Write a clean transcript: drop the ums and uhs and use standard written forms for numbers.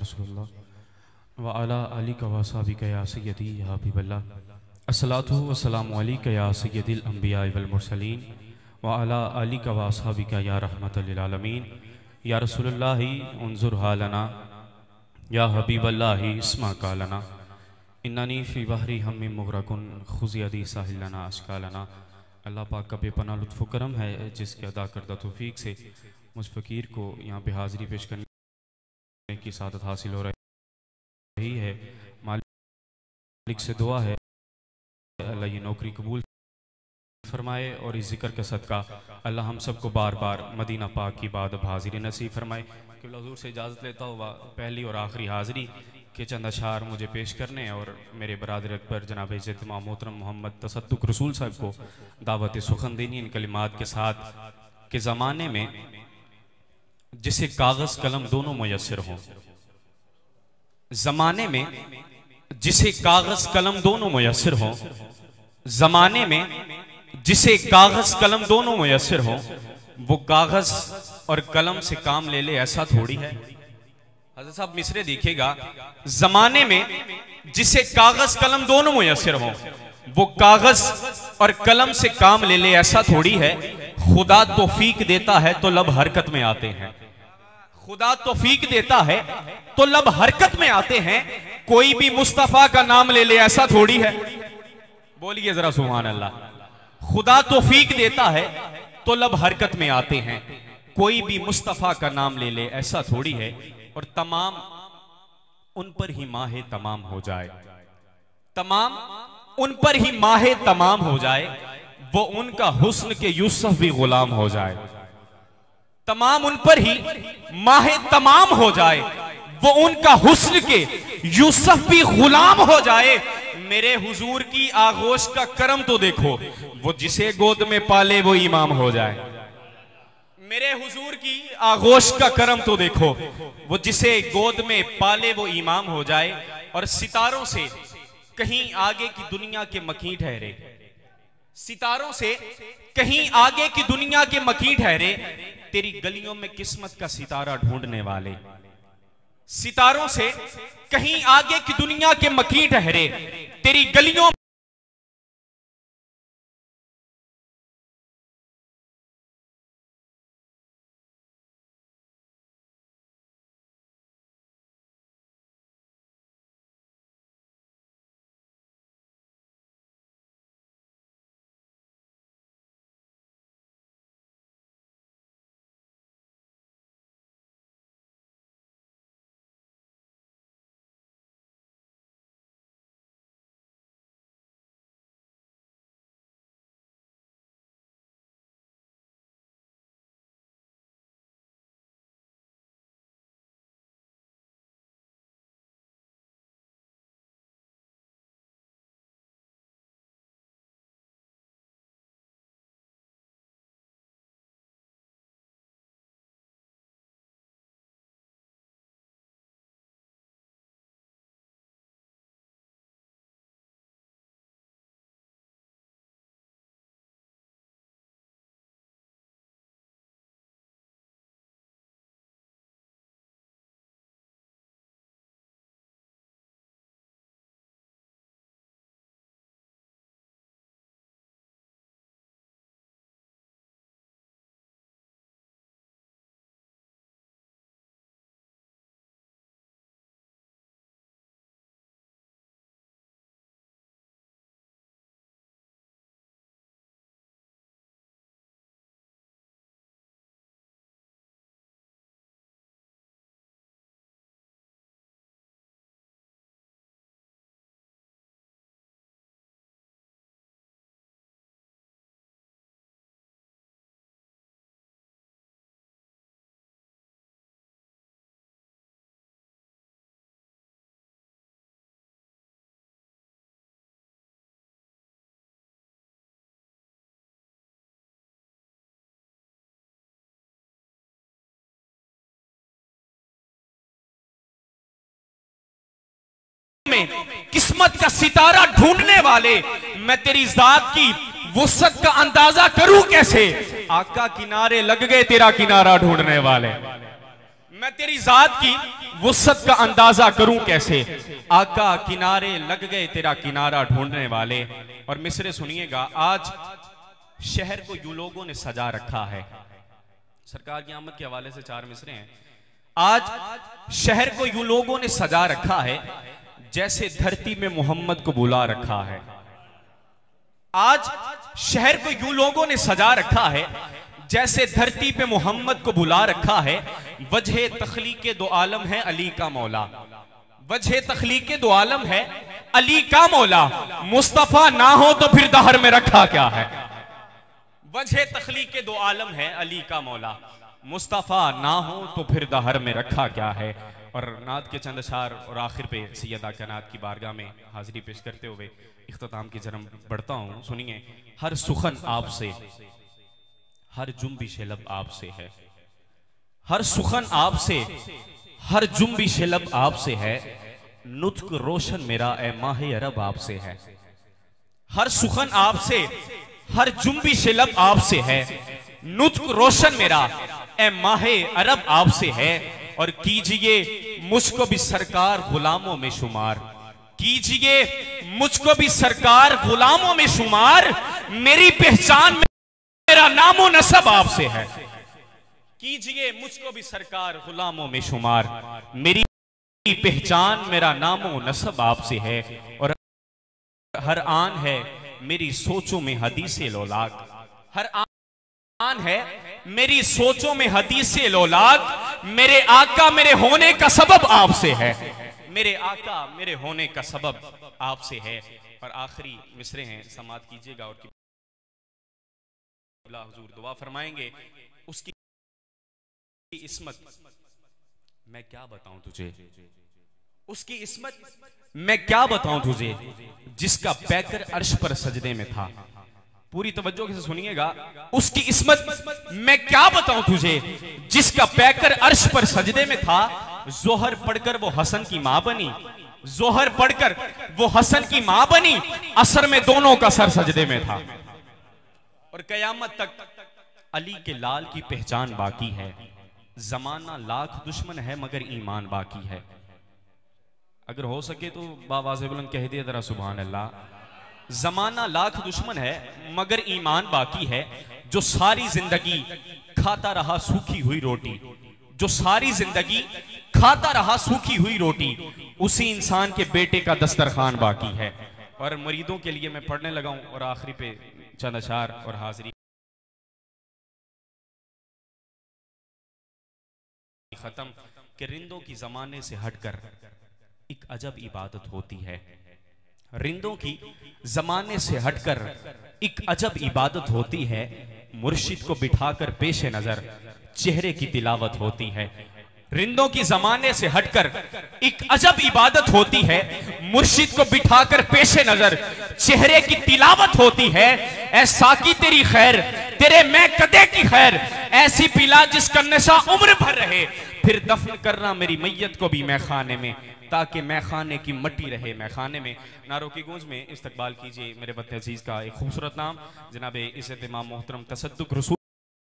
रसूलुल्लाह व अला आलिका व अस्हाबिका या सय्यदी या हबीबल्लाह अस्सलातु वस्सलामु अलैका या सय्यदिल अंबिया वल मुरसलीन व अला आलिका व अस्हाबिका या रहमतल लिल आलमीन या रसूलुल्लाह उन्जुर हालना या हबीबल्लाह इस्मा कालना इन्नानी फ़ी बहरी हम्मी मुग़रक़ुन खुज़ियदी साहिलना अशकालना। अल्लाह पाक का बेपनाह लुत्फ़ करम है जिसके अदा करदा तौफ़ीक से मुझ फ़कीर को यहाँ पे हाज़िरी पेश करने की सादत हासिल हो रही है। मालिक से दुआ है अल्लाह ये नौकरी कबूल फरमाए और इस जिक्र का सदका अल्लाह हम सबको बार बार मदीना पाक की बाद अब हाज़िरी नसीब फरमाए। कि हुज़ूर से इजाज़त लेता हुआ पहली और आखिरी हाज़िरी के चंद अशार मुझे पेश करने और मेरे बरादर अकबर जनाब इज़्ज़त इमाम मोहतरम मोहम्मद तसद्दुक़ रसूल साहब को दावत सुखन देनी इन कलिमात के साथ के ज़माने में जिसे कागज़ कलम दोनों मुयस्सर हों, ज़माने में जिसे कागज़ कलम दोनों मुयस्सर हों, ज़माने में जिसे कागज़ कलम दोनों मुयस्सर हों, वो कागज़ और कलम से काम ले ले ऐसा थोड़ी है। हज़रत साहब मिसरे देखिएगा, ज़माने में जिसे कागज़ कलम दोनों मुयस्सर हों, वो कागज़ और कलम से काम ले ले ऐसा थोड़ी है। खुदा तौफीक देता है तो लब हरकत में आते हैं, खुदा तौफीक देता है तो लब हरकत में आते हैं। कोई भी मुस्तफा का नाम ले ले ऐसा थोड़ी है। बोलिए जरा सुभान अल्लाह। खुदा तौफीक देता है तो लब हरकत में आते हैं, कोई भी मुस्तफा का नाम ले ले ऐसा थोड़ी है। और तमाम उन पर ही माहे तमाम हो जाए, तमाम उन पर ही माहे तमाम हो जाए, वो उनका हुस्न के यूसुफ भी गुलाम हो जाए। तमाम उन पर ही माहे तमाम हो जाए, वो उनका हुस्न के यूसुफ भी गुलाम हो जाए। मेरे हुजूर की आगोश का करम तो देखो, वो जिसे गोद में पाले वो इमाम हो जाए। मेरे हुजूर की आगोश का करम तो देखो, वो जिसे गोद में पाले वो इमाम हो जाए। और सितारों से कहीं आगे की दुनिया के मकीन ठहरे, सितारों से कहीं आगे की दुनिया के मकीन ठहरे, तेरी गलियों में किस्मत का सितारा ढूंढने वाले। सितारों से कहीं आगे की दुनिया के मकीन ठहरे, तेरी गलियों में किस्मत का सितारा ढूंढने वाले, मैं तेरी जात की वुसअत का अंदाजा करूं कैसे। आका किनारे लग गए तेरा किनारा ढूंढने वाले। मैं तेरी जात की वुसअत का अंदाजा करूं कैसे। आका किनारे लग गए तेरा किनारा ढूंढने वाले। और मिसरे सुनिएगा, आज शहर को यूं लोगों ने सजा रखा है। सरकार की आमद के हवाले से 4 मिसरे हैं। आज शहर को यूं लोगों ने सजा रखा है जैसे धरती में मोहम्मद को बुला रखा है। आज शहर को यूं लोगों ने सजा रखा है जैसे धरती पे मोहम्मद को बुला रखा है। वजह तखलीके दो आलम है अली का मौला। वजह तखलीके दो आलम है अली का मौला। मुस्तफा ना हो तो फिर दहर में रखा क्या है। वजह तखलीके दो आलम है अली का मौला। मुस्तफा ना हो तो फिर दहर में रखा क्या है। और नात के चंद अशार और आखिर पे सैयदा कायनात की बारगाह में हाजिरी पेश करते हुए इख्तिताम की तरफ बढ़ता हूं। सुनिए, हर सुखन आपसे, हर जुम्बिश लब आपसे है। हर सुखन आपसे, हर जुम्बिश लब आपसे है। नुत्क रोशन मेरा ए माहे अरब आपसे है। हर सुखन आपसे, हर जुम्बिश लब आपसे है। नुत्क रोशन मेरा ए माहे अरब आपसे है। और कीजिए मुझको भी सरकार गुलामों में शुमार। कीजिए मुझको भी सरकार गुलामों में शुमार। मेरी पहचान में मेरा नामो नसब आपसे है। कीजिए मुझको भी सरकार गुलामों में शुमार। मेरी पहचान मेरा नामो नसब आपसे है। और हर आन है मेरी सोचों में हदीसे लौलाक। हर आन है मेरी सोचों में हदीसे लौलाक। मेरे आका मेरे होने का सबब आपसे है। मेरे आका मेरे होने का सबब आपसे है। और आखिरी मिसरे हैं, समात कीजिएगा और हुजूर दुआ फरमाएंगे। उसकी इस्मत मैं क्या बताऊं तुझे। उसकी इस्मत मैं क्या बताऊं तुझे, जिसका पैकर अर्श पर सजदे में था। पूरी तवज्जो से सुनिएगा। उसकी इस्मत मैं क्या बताऊं तुझे, जिसका पैकर अर्श पर सजदे में था। जोहर पढ़कर वो हसन की मां बनी। जोहर पढ़कर वो हसन की मां बनी। असर में दोनों का सर सजदे में था। और कयामत तक अली के लाल की पहचान बाकी है। जमाना लाख दुश्मन है मगर ईमान बाकी है। अगर हो सके तो बावाज़े बुलंद कह दिया जरा सुभान अल्लाह। जमाना लाख दुश्मन है मगर ईमान बाकी है। जो सारी जिंदगी खाता रहा सूखी हुई रोटी, जो सारी जिंदगी खाता रहा सूखी हुई रोटी, उसी इंसान के बेटे का दस्तरखान बाकी है। और मुरीदों के लिए मैं पढ़ने लगा हूं और आखिरी पे चंद अशार और हाजिरी खत्म कि रिंदों की जमाने से हटकर एक अजब इबादत होती है। रिंदों की जमाने से हटकर एक अजब इबादत होती है। मुर्शिद को बिठाकर पेशे नजर चेहरे की तिलावत होती है। रिंदों की जमाने से हटकर एक अजब इबादत होती है। मुर्शिद को बिठाकर पेशे नजर चेहरे की तिलावत होती है। ऐ साकी तेरी खैर, तेरे मैं कदे की खैर, ऐसी पिला जिसका नशा उम्र भर रहे। फिर दफन करना मेरी मैयत को भी मैखाने में, ताकि मैखाने की मट्टी रहे मैखाने में। नारों की गूंज में इस्तकबाल कीजिए मेरे बत्ते अजीज का एक खूबसूरत नाम, जनाब इज़्ज़त इमाम मोहतरम तसद्दुक रसूल